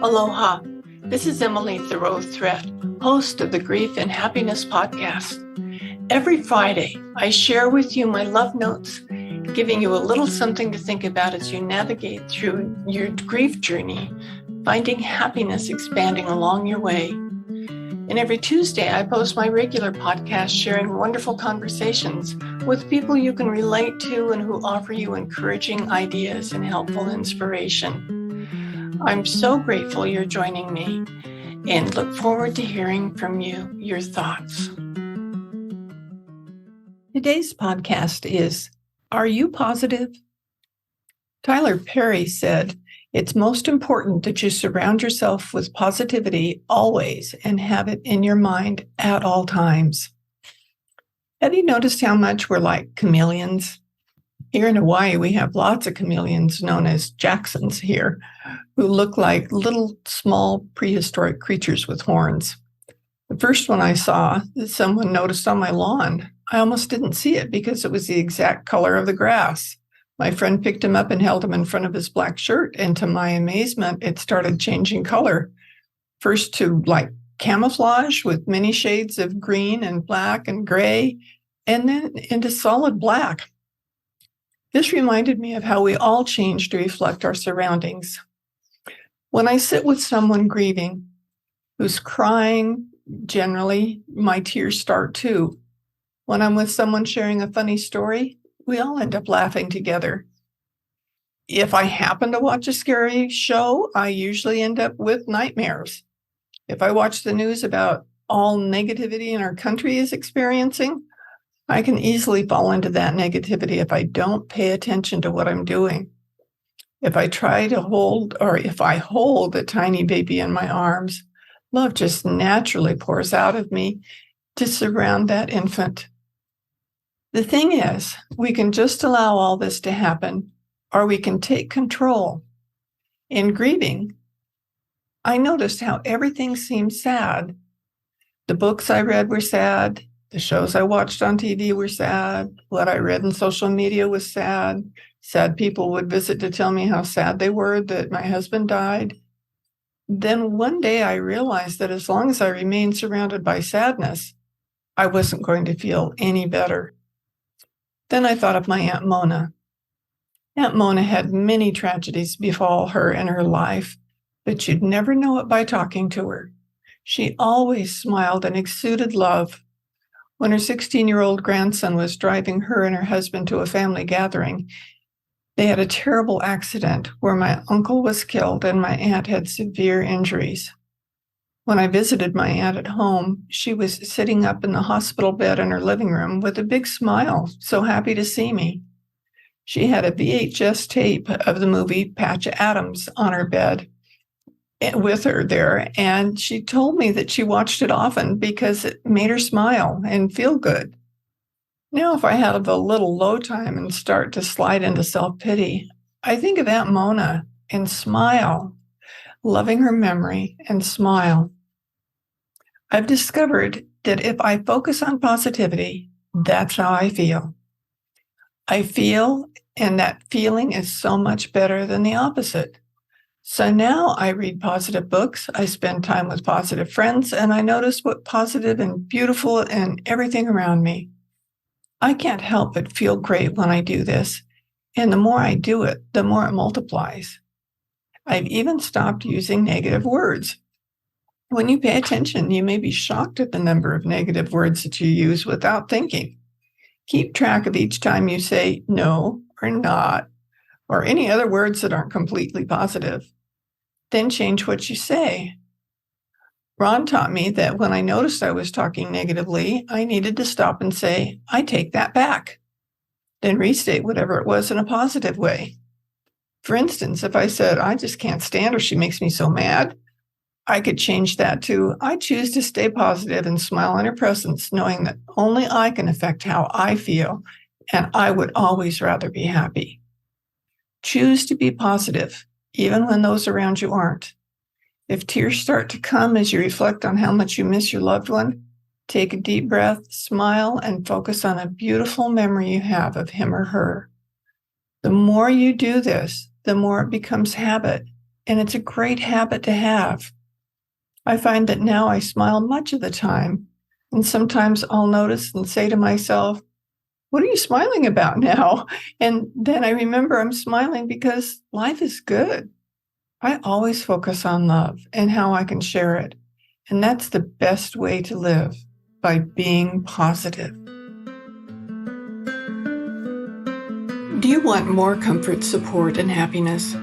Aloha. This is Emily Thoreau Threat, host of the Grief and Happiness podcast. Every Friday, I share with you my love notes, giving you a little something to think about as you navigate through your grief journey, finding happiness expanding along your way. And every Tuesday, I post my regular podcast sharing wonderful conversations with people you can relate to and who offer you encouraging ideas and helpful inspiration. I'm so grateful you're joining me and look forward to hearing from you, your thoughts. Today's podcast is, Are You Positive? Tyler Perry said, it's most important that you surround yourself with positivity always and have it in your mind at all times. Have you noticed how much we're like chameleons? Here in Hawaii, we have lots of chameleons known as Jacksons here, who look like little, small, prehistoric creatures with horns. The first one I saw that someone noticed on my lawn, I almost didn't see it because it was the exact color of the grass. My friend picked him up and held him in front of his black shirt, and to my amazement, it started changing color. First to like camouflage with many shades of green and black and gray, and then into solid black. This reminded me of how we all change to reflect our surroundings. When I sit with someone grieving, who's crying, generally, my tears start too. When I'm with someone sharing a funny story, we all end up laughing together. If I happen to watch a scary show, I usually end up with nightmares. If I watch the news about all negativity in our country is experiencing, I can easily fall into that negativity if I don't pay attention to what I'm doing. If I try to hold, or if I hold a tiny baby in my arms, love just naturally pours out of me to surround that infant. The thing is, we can just allow all this to happen, or we can take control. In grieving, I noticed how everything seemed sad. The books I read were sad. The shows I watched on TV were sad. What I read in social media was sad. Sad people would visit to tell me how sad they were that my husband died. Then one day I realized that as long as I remained surrounded by sadness, I wasn't going to feel any better. Then I thought of my Aunt Mona. Aunt Mona had many tragedies befall her in her life, but you'd never know it by talking to her. She always smiled and exuded love. When her 16-year-old grandson was driving her and her husband to a family gathering, they had a terrible accident where my uncle was killed and my aunt had severe injuries. When I visited my aunt at home, she was sitting up in the hospital bed in her living room with a big smile, so happy to see me. She had a VHS tape of the movie Patch Adams on her bed with her there, and she told me that she watched it often because it made her smile and feel good. Now, if I have a little low time and start to slide into self-pity, I think of Aunt Mona and smile, loving her memory and smile. I've discovered that if I focus on positivity, that's how I feel. I feel, and that feeling is so much better than the opposite. So now I read positive books, I spend time with positive friends, and I notice what positive and beautiful and everything around me. I can't help but feel great when I do this, and the more I do it, the more it multiplies. I've even stopped using negative words. When you pay attention, you may be shocked at the number of negative words that you use without thinking. Keep track of each time you say no or not, or any other words that aren't completely positive. Then change what you say. Ron taught me that when I noticed I was talking negatively, I needed to stop and say, I take that back. Then restate whatever it was in a positive way. For instance, if I said, I just can't stand her, she makes me so mad, I could change that to, I choose to stay positive and smile in her presence, knowing that only I can affect how I feel, and I would always rather be happy. Choose to be positive, even when those around you aren't. If tears start to come as you reflect on how much you miss your loved one, take a deep breath, smile, and focus on a beautiful memory you have of him or her. The more you do this, the more it becomes habit, and it's a great habit to have. I find that now I smile much of the time, and sometimes I'll notice and say to myself, what are you smiling about now? And then I remember I'm smiling because life is good. I always focus on love and how I can share it. And that's the best way to live, by being positive. Do you want more comfort, support, and happiness?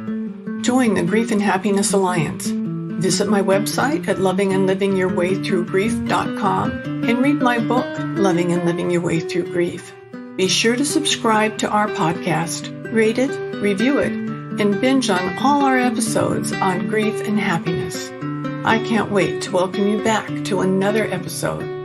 Join the Grief and Happiness Alliance. Visit my website at lovingandlivingyourwaythroughgrief.com and read my book, Loving and Living Your Way Through Grief. Be sure to subscribe to our podcast, rate it, review it, and binge on all our episodes on grief and happiness. I can't wait to welcome you back to another episode